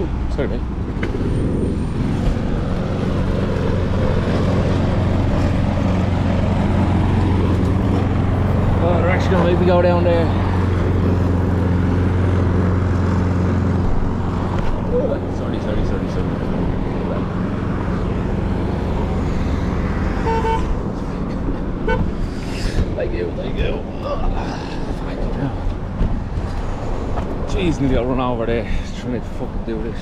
Oh, sorry, mate. Oh, they're actually going to make me go down there. Oh, sorry. Thank you. Thank you. Jeez, nearly got run over there trying to fucking do this.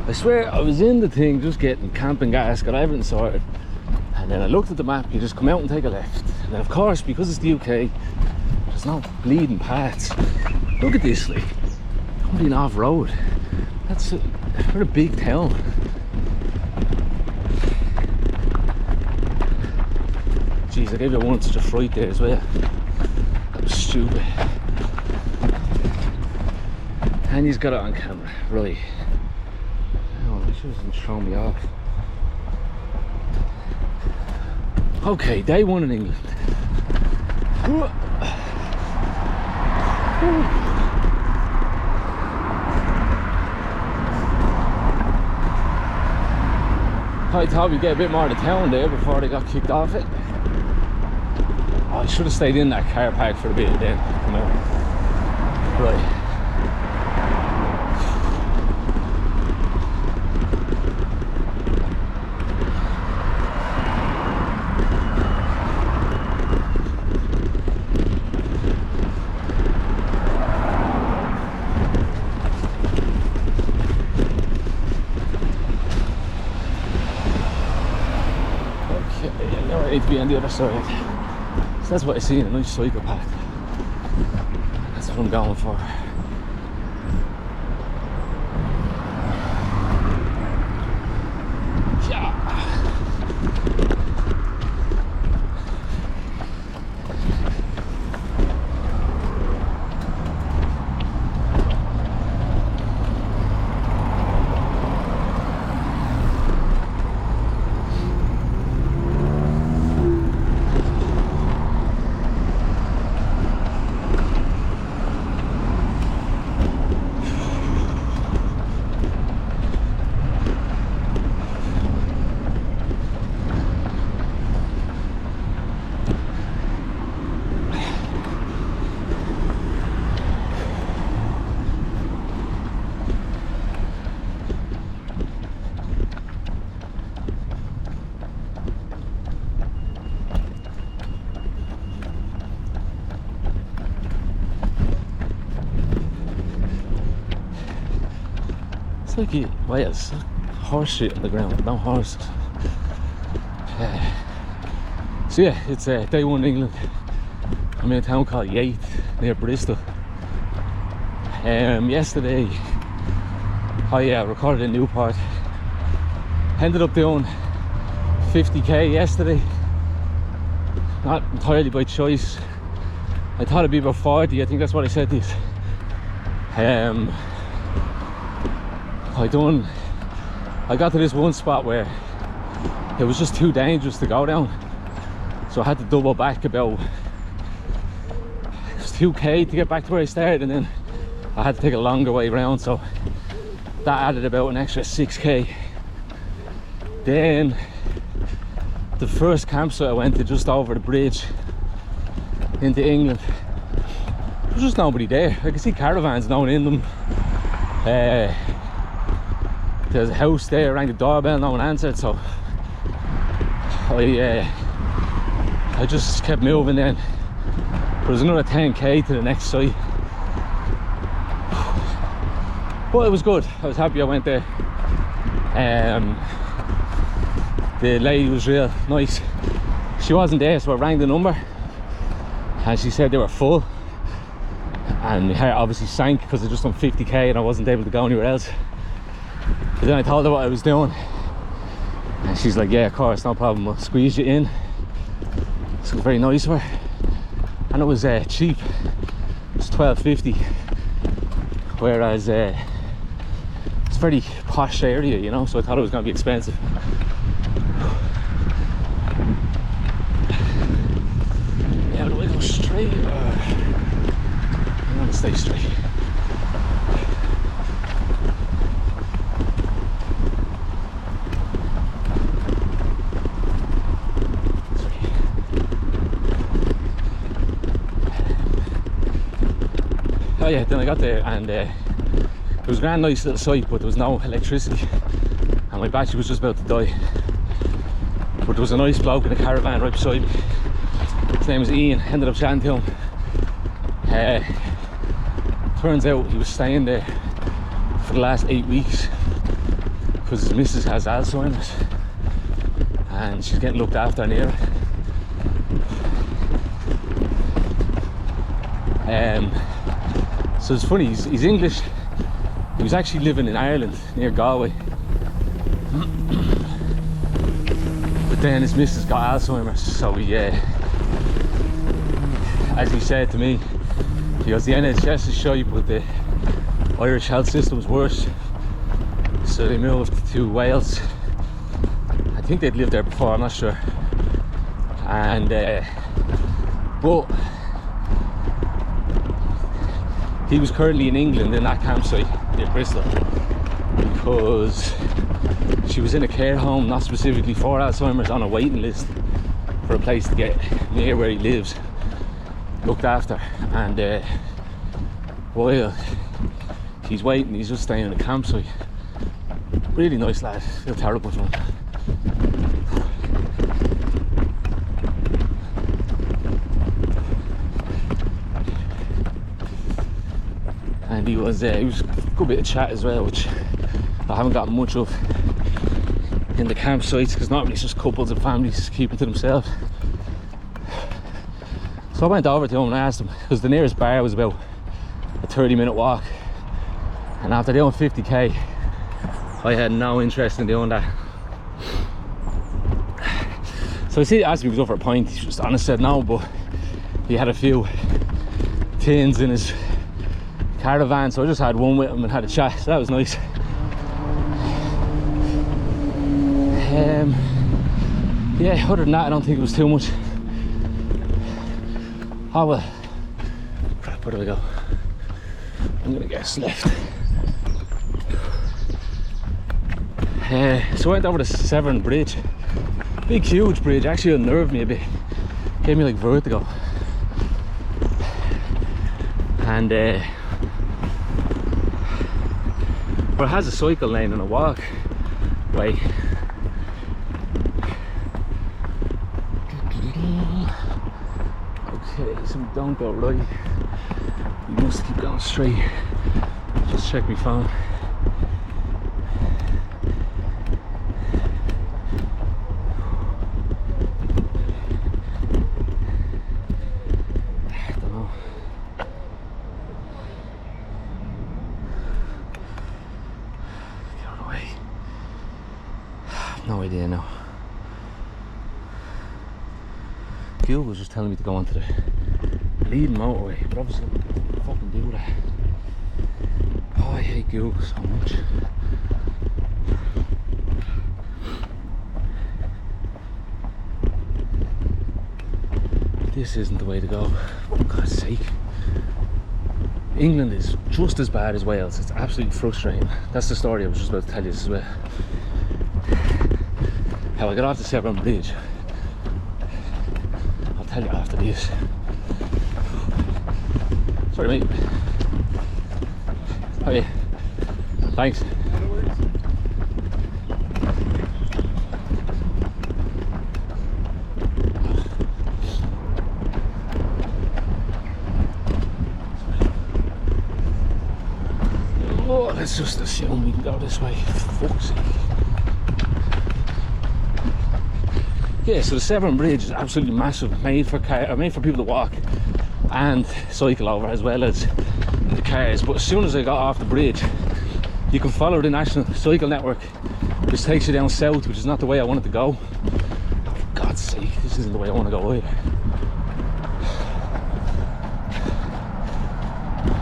I swear I was in the thing just getting camping gas, got everything sorted, and then I looked at the map. You just come out and take a left, and then of course, because it's the UK, there's no bleeding paths. Look at this, like, completely off road. We're a big town. Jeez, I gave you one such a fright there as well. That was stupid. And he's got it on camera, right? Oh, this doesn't throw me off. Okay, day one in England. I thought we'd get a bit more of the town there before they got kicked off it. Oh, I should have stayed in that car park for a bit and then come out. Right. I need to be on the other side. So that's what I see in a nice cycle path. That's what I'm going for. Yeah. Like Wales, horse shit on the ground, no horses. So yeah, it's day one in England. I'm in a town called Yate near Bristol. Yesterday I recorded in Newport. Ended up doing 50k yesterday. Not entirely by choice. I thought it'd be about 40. I think that's what I said this. I got to this one spot where it was just too dangerous to go down, so I had to double back about, it was 2k to get back to where I started, and then I had to take a longer way around, so that added about an extra 6k. Then the first campsite I went to, just over the bridge into England, there was just nobody there. I could see caravans now in them. There's a house there, rang the doorbell, no one answered, so I just kept moving then. There was another 10k to the next site. But it was good, I was happy I went there. The lady was real nice. She wasn't there, so I rang the number and she said they were full. And my heart obviously sank because I just done 50k and I wasn't able to go anywhere else. But then I told her what I was doing, and she's like, yeah, of course, no problem, we'll squeeze you in. So it was very nice of her, and it was cheap. It was $12.50, whereas it's a very posh area, you know, so I thought it was going to be expensive. Yeah, do I go straight? I'm going to stay straight. Oh yeah, then I got there and it was a grand nice little site, but there was no electricity and my battery was just about to die. But there was a nice bloke in a caravan right beside me. His name was Ian. Ended up chatting to him. Turns out he was staying there for the last 8 weeks because his missus has Alzheimer's and she's getting looked after near it. So it's funny, he's English. He was actually living in Ireland near Galway. But then his missus got Alzheimer's, so he, as he said to me, he goes, the NHS is shite, but the Irish health system's worse. So they moved to Wales. I think they'd lived there before, I'm not sure. And but he was currently in England in that campsite near Bristol because she was in a care home, not specifically for Alzheimer's, on a waiting list for a place to get near where he lives, looked after. And while he's waiting, he's just staying in a campsite. Really nice lad, feel terrible for him. And he was a good bit of chat as well, which I haven't gotten much of in the campsites because normally it's just couples and families keeping to themselves. So I went over to him and asked him, because the nearest bar was about a 30-minute walk, and after doing 50k I had no interest in doing that. So he asked me if he was over a pint. He just honest said no, but he had a few tins in his caravan, so I just had one with him and had a chat, so that was nice. Yeah, other than that I don't think it was too much. Oh well, crap, where do I go? I'm gonna guess left. So I went over the Severn Bridge. Big huge bridge, actually unnerved me a bit, gave me like vertigo. And but it has a cycle lane and a walk way. Okay, so we don't go right, we must keep going straight. Just check my phone. No idea now. Google was just telling me to go onto the leading motorway, but obviously I don't fucking do that. Oh, I hate Google so much. This isn't the way to go, for God's sake. England is just as bad as Wales. It's absolutely frustrating. That's the story I was just about to tell you as well. How I got off the Severn Bridge, I'll tell you after this. Sorry mate. Oh yeah, thanks. Oh, let's just assume we can go this way, for fuck's sake. Yeah, so the Severn Bridge is absolutely massive, made for people to walk and cycle over as well as the cars. But as soon as I got off the bridge, you can follow the National Cycle Network, which takes you down south, which is not the way I wanted to go. For God's sake, this isn't the way I want to go either.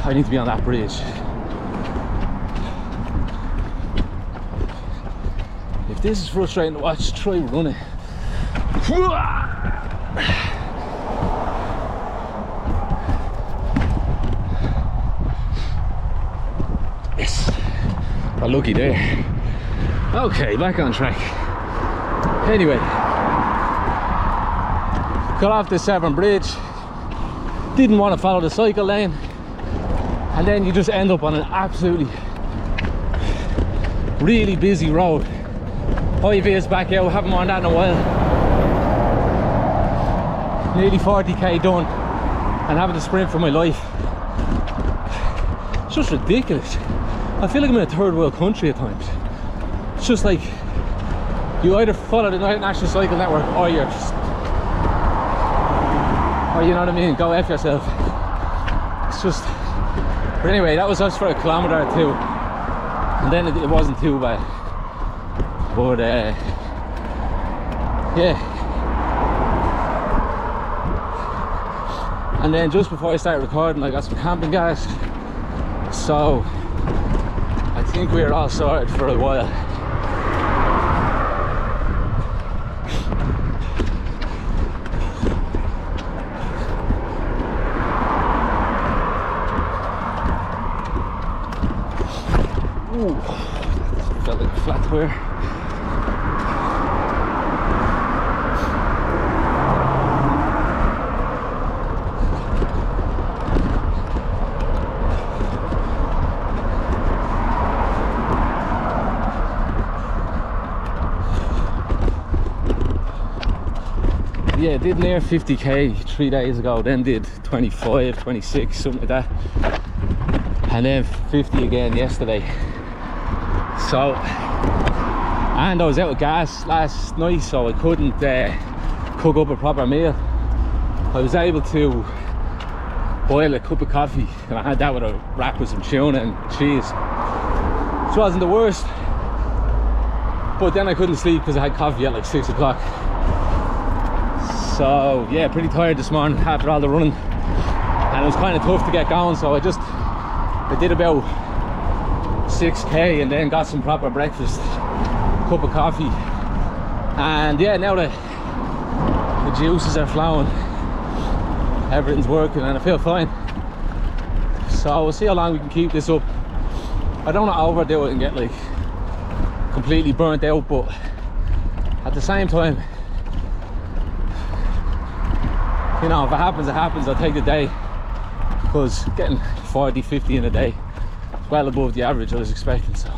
I need to be on that bridge. If this is frustrating to watch, try running. Got lucky there. Okay, back on track. Anyway, got off the Severn Bridge. Didn't want to follow the cycle lane, and then you just end up on an absolutely really busy road. High vis back out, haven't worn that in a while. Nearly 40k done and having to sprint for my life. It's just ridiculous. I feel like I'm in a third world country at times. It's just like you either follow the National Cycle Network or you're just, or you know what I mean, go F yourself. It's just, but anyway, that was us for a kilometre or two, and then it wasn't too bad. But yeah. And then just before I started recording, I got some camping gas, so I think we're all sorted for a while. Ooh, felt like a flat tire. Yeah, did near 50k 3 days ago, then did 25, 26, something like that, and then 50 again yesterday. So, and I was out of gas last night, so I couldn't cook up a proper meal. I was able to boil a cup of coffee, and I had that with a wrap with some tuna and cheese, which wasn't the worst, but then I couldn't sleep because I had coffee at like 6 o'clock. So yeah, pretty tired this morning after all the running, and it was kind of tough to get going, so I did about 6k and then got some proper breakfast, cup of coffee, and yeah, now the juices are flowing, everything's working, and I feel fine. So we'll see how long we can keep this up. I don't want to overdo it and get like completely burnt out, but at the same time, you know, if it happens, it happens. I'll take the day, because getting 40, 50 in a day is well above the average I was expecting. So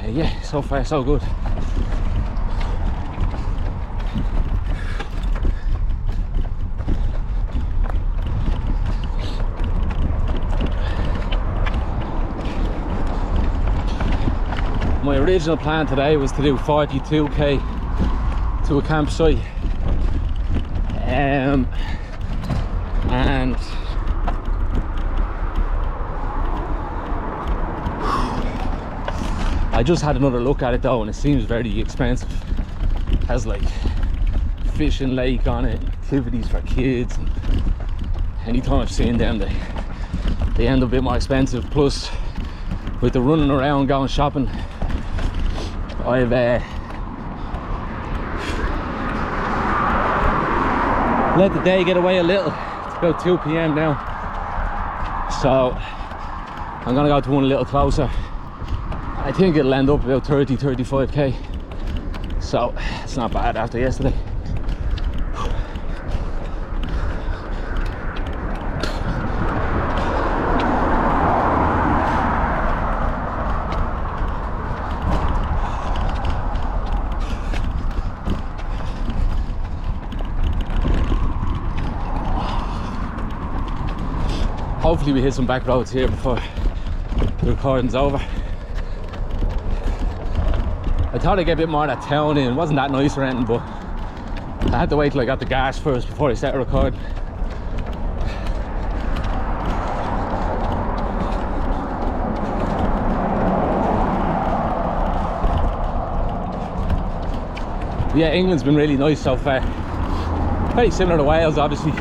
yeah, so far so good. My original plan today was to do 42k to a campsite. And I just had another look at it though, and it seems very expensive. It has like fishing lake on it, activities for kids, and anytime I've seen them they end up a bit more expensive. Plus with the running around going shopping, I've let the day get away a little. It's about 2 p.m. now, so I'm gonna go to one a little closer. I think it'll end up about 30-35k, so it's not bad after yesterday. Hopefully we hit some back roads here before the recording's over. I thought I'd get a bit more of that town in. It wasn't that nice or anything, but I had to wait till I got the gas first before I started recording. Yeah, England's been really nice so far. Very similar to Wales, obviously.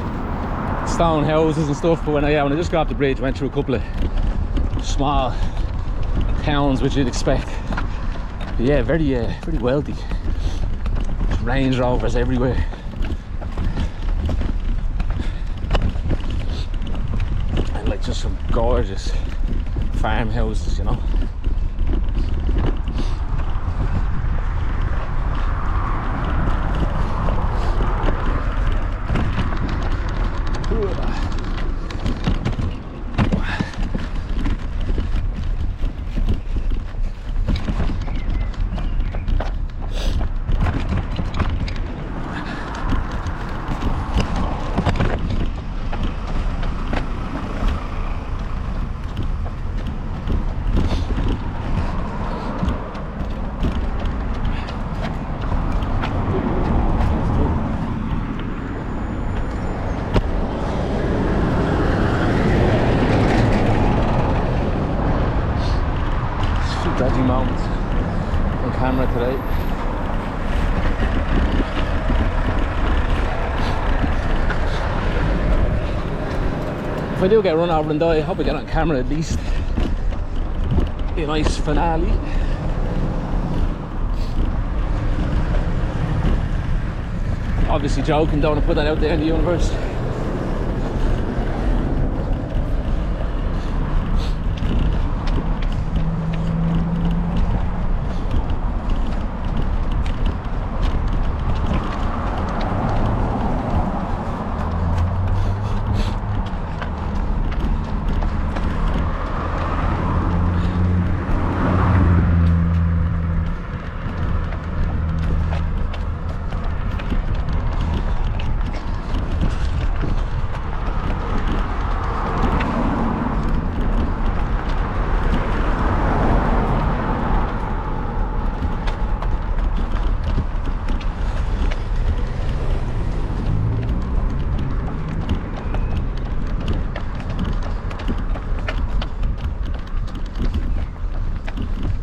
Stone houses and stuff, but when I just got off the bridge, went through a couple of small towns which you'd expect. But yeah, very wealthy. Range Rovers everywhere. And like just some gorgeous farmhouses, you know. embarrassing moments on camera today. If I do get run over and die, I hope I get on camera at least. Be a nice finale. Obviously joking, don't want to put that out there in the universe.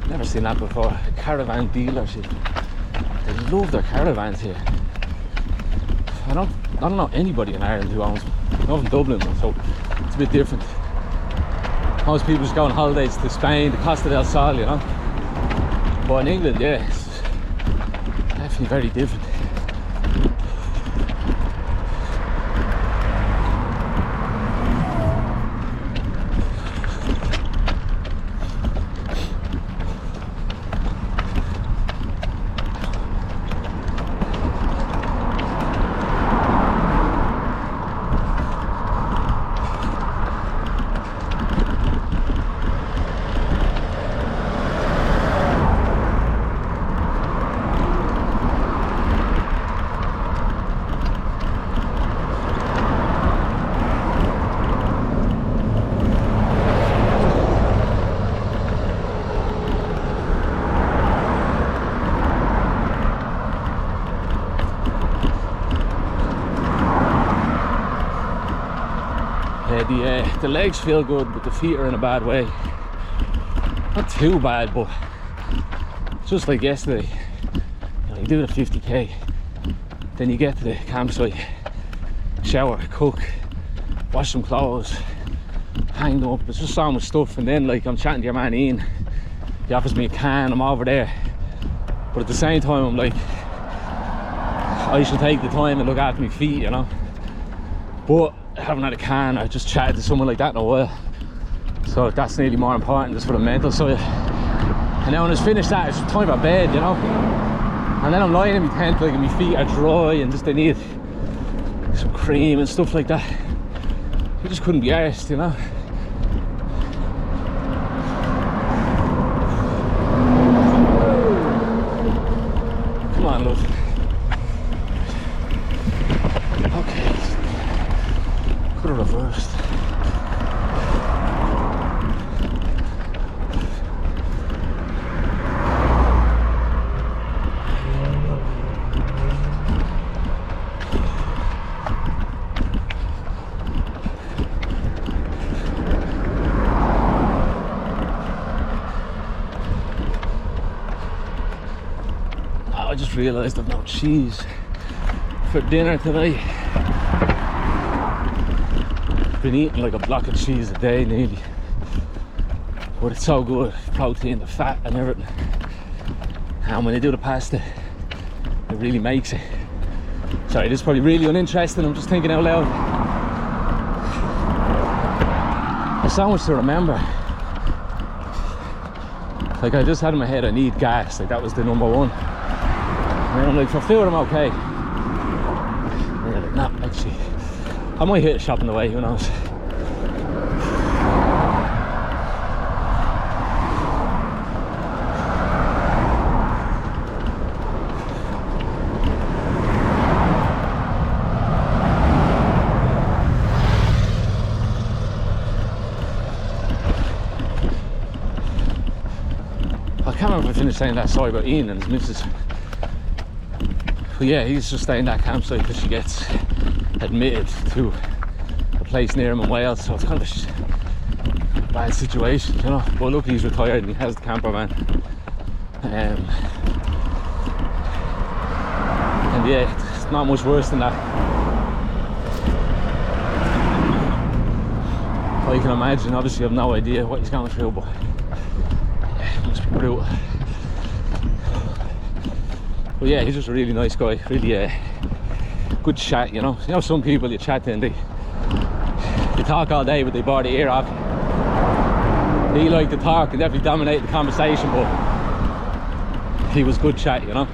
Never seen that before. A caravan dealership. They love their caravans here. I don't know anybody in Ireland who owns one. Not in Dublin, so it's a bit different. Most people just go on holidays to Spain, the Costa del Sol, you know. But in England, yeah, it's definitely very different. The legs feel good, but the feet are in a bad way. Not too bad, but just like yesterday, you do the 50k, then you get to the campsite, shower, cook, wash some clothes, hang them up. It's just so much stuff, and then like I'm chatting to your man Ian, he offers me a can, I'm over there, but at the same time I'm like, I should take the time and look after my feet, you know. But I haven't had a can, I just chatted to someone like that in a while, so that's nearly more important just for the mental side. And then when it's finished that, it's time for bed, you know. And then I'm lying in my tent like my feet are dry and just they need some cream and stuff like that. You just couldn't be arsed, you know. Come on, love. Reversed. I just realised I've no cheese for dinner tonight. Been eating like a block of cheese a day nearly, but it's so good, protein, the fat and everything, and when they do the pasta it really makes it. Sorry, this is probably really uninteresting, I'm just thinking out loud. There's so much to remember. Like I just had in my head I need gas, like that was the number one, and I'm like, for food I'm okay. And you're like, nah, actually I might hit a shop on the way, who knows. I can't remember if I finished saying that story about Ian and his missus. But yeah, he's just staying in that campsite because she gets admitted to a place near him in Wales, so it's kind of a bad situation, you know. But look, he's retired and he has the camper van. And yeah, it's not much worse than that. I can imagine, obviously I have no idea what he's going through, but yeah, it must be brutal. But yeah, he's just a really nice guy, really good chat, you know. You know, some people you chat to and they talk all day but they bore the ear off. He liked to talk and definitely dominate the conversation, but he was good chat, you know.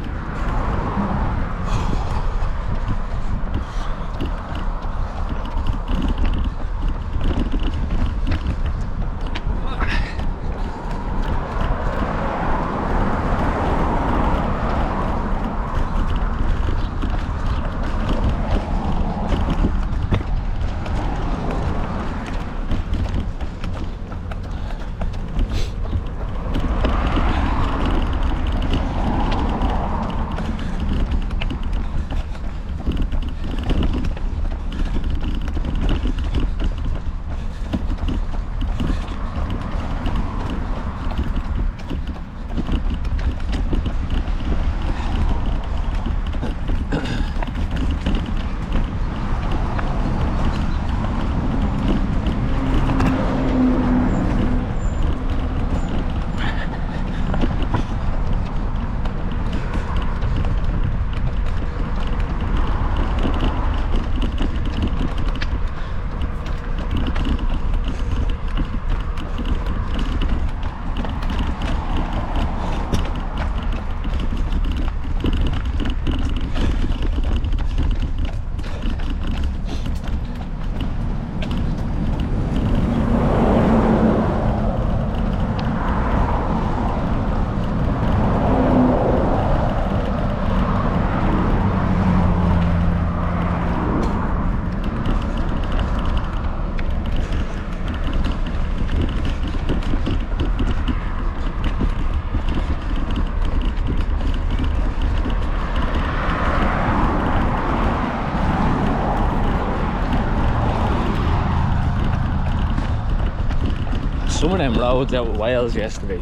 Some of them roads out of Wales yesterday,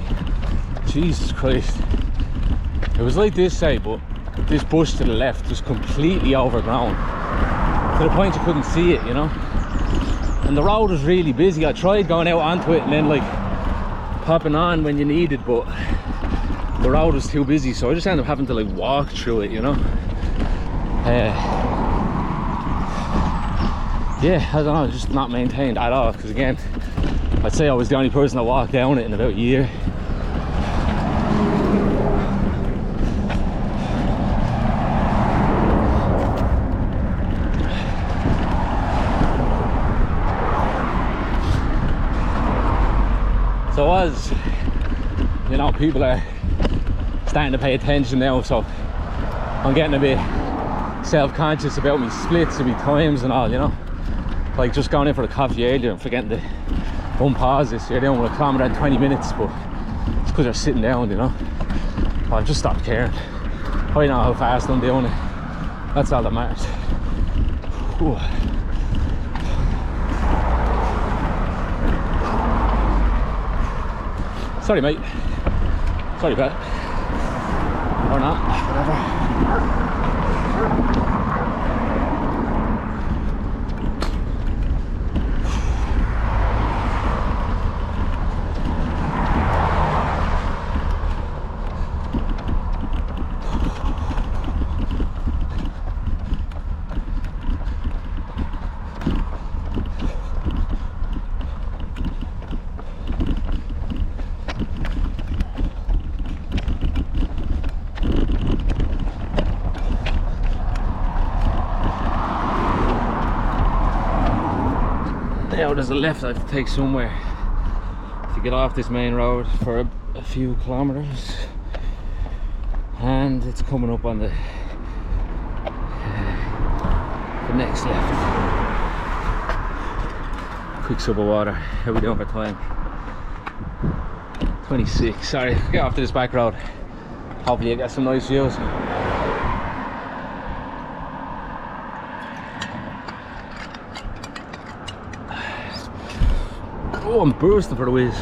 Jesus Christ, it was like this side, but this bush to the left was completely overgrown to the point you couldn't see it, you know. And the road was really busy. I tried going out onto it and then like popping on when you needed, but the road was too busy, so I just ended up having to like walk through it, you know. Yeah, I don't know, just not maintained at all, because again, I'd say I was the only person that walked down it in about a year. So as you know, people are starting to pay attention now, so I'm getting a bit self-conscious about me splits and me times and all, you know. Like just going in for the coffee earlier and forgetting to unpause this. You're doing 1 kilometre in 20 minutes, but it's because you're sitting down, you know. I've just stopped caring. I know how fast I'm doing it. That's all that matters. Ooh. Sorry, mate. Sorry, Pat. Or not. Whatever. Now there's a left I have to take somewhere to get off this main road for a few kilometers, and it's coming up on the next left. Quick sip of water. How are we doing for time? 26. Sorry, get off to this back road. Hopefully you get some nice views. Oh, I'm bursting for the whiz.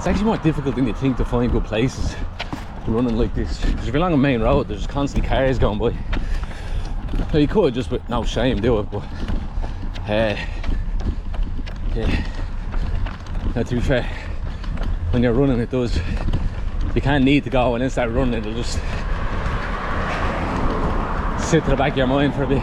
It's actually more difficult than you think to find good places running like this, because if you're along a main road there's constantly cars going by. So you could just with no shame do it, but yeah. Now to be fair, when you're running it does, you can't need to go and then start running, it'll just sit to the back of your mind for a bit.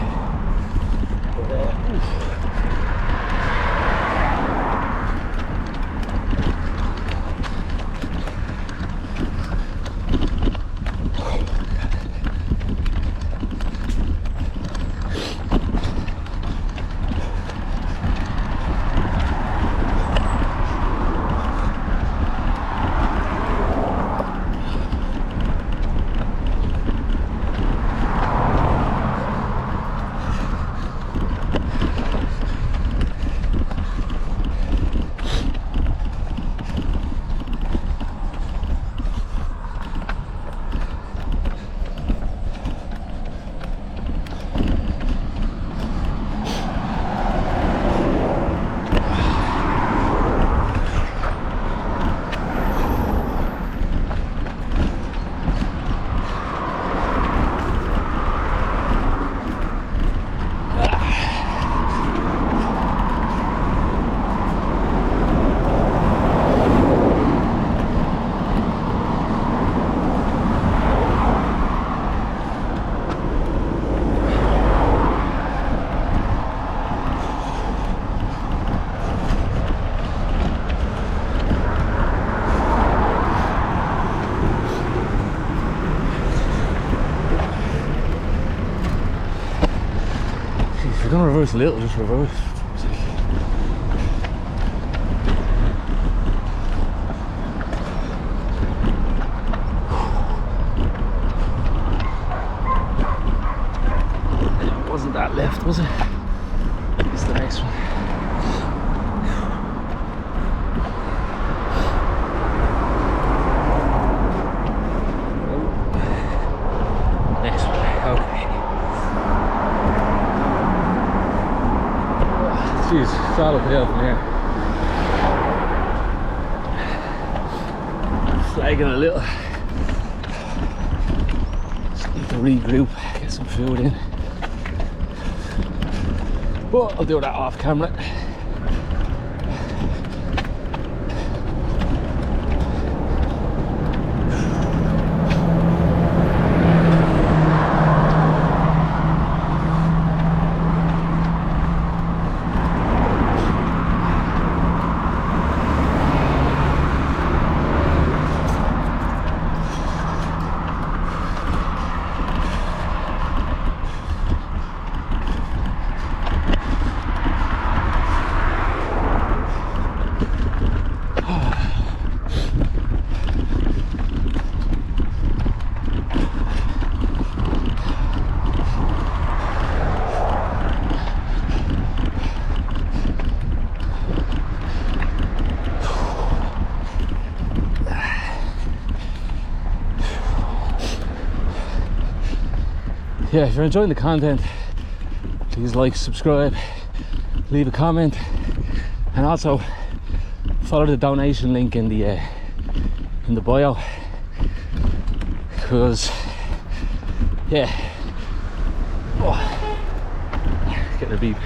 Gonna reverse a little, just reverse. It wasn't that left, was it? It's the next one. Next one, okay. Jeez, solid hill from here. Flagging a little. Just need to regroup, get some food in. But I'll do that off camera. Yeah, if you're enjoying the content, please like, subscribe, leave a comment, and also follow the donation link in the bio, because yeah, getting a beep.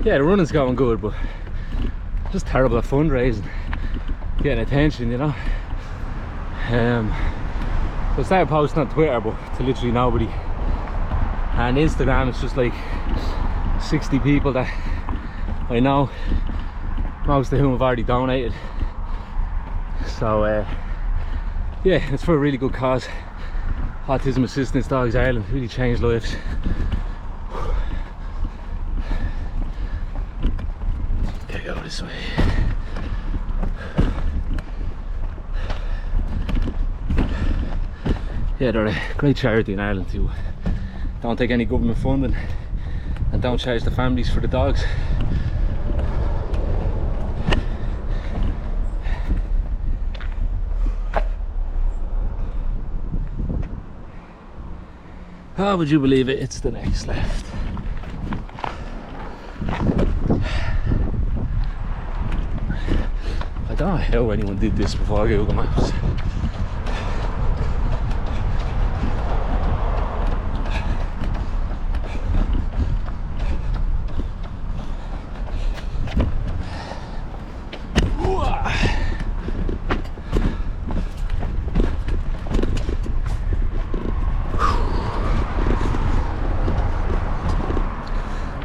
Yeah, the running's going good, but just terrible at fundraising, getting attention, you know. So I started posting on Twitter, but to literally nobody, and Instagram it's just like 60 people that I know, most of whom have already donated. So yeah, it's for a really good cause. Autism Assistance Dogs Ireland, really changed lives. Gotta go this way. Yeah, they're a great charity in Ireland who don't take any government funding and don't charge the families for the dogs. Oh, would you believe it? It's the next left. don't know how anyone did this before Google Maps.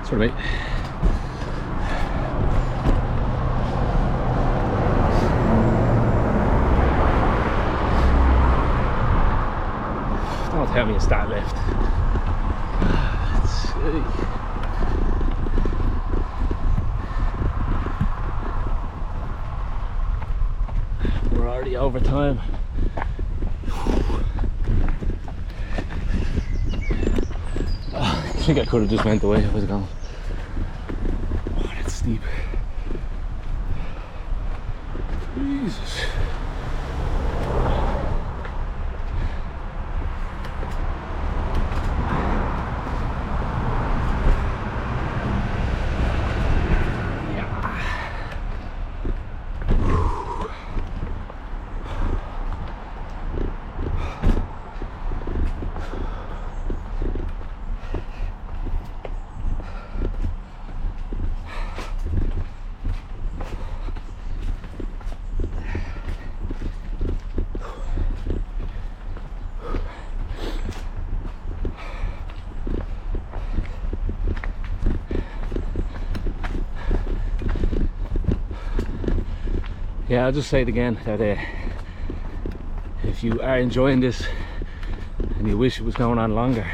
Sort of it. Don't tell me it's that left. Let's see. We're already over time. I think I could have just went the way I was going. Oh, that's steep. Jesus. Yeah, I'll just say it again that if you are enjoying this and you wish it was going on longer,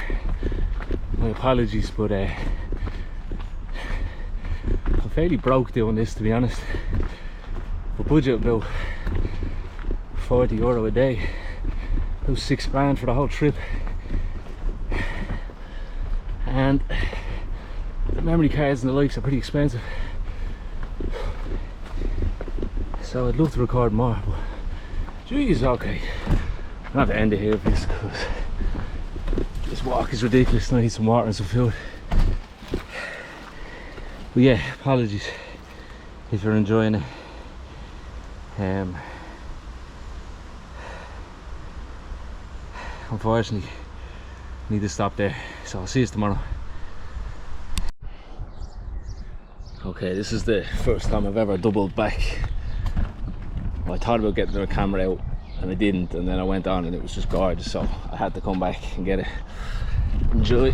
my apologies, but I'm fairly broke doing this, to be honest. A budget of about €40 a day, about £6 for the whole trip, and the memory cards and the likes are pretty expensive. So I'd love to record more, but geez, okay. I'm gonna have to end it here, please, because this walk is ridiculous and I need some water and some food. But yeah, apologies if you're enjoying it. Unfortunately, I need to stop there. So I'll see you tomorrow. Okay, this is the first time I've ever doubled back. I thought about getting the camera out and I didn't, and then I went on and it was just gorgeous, so I had to come back and get it. Enjoy.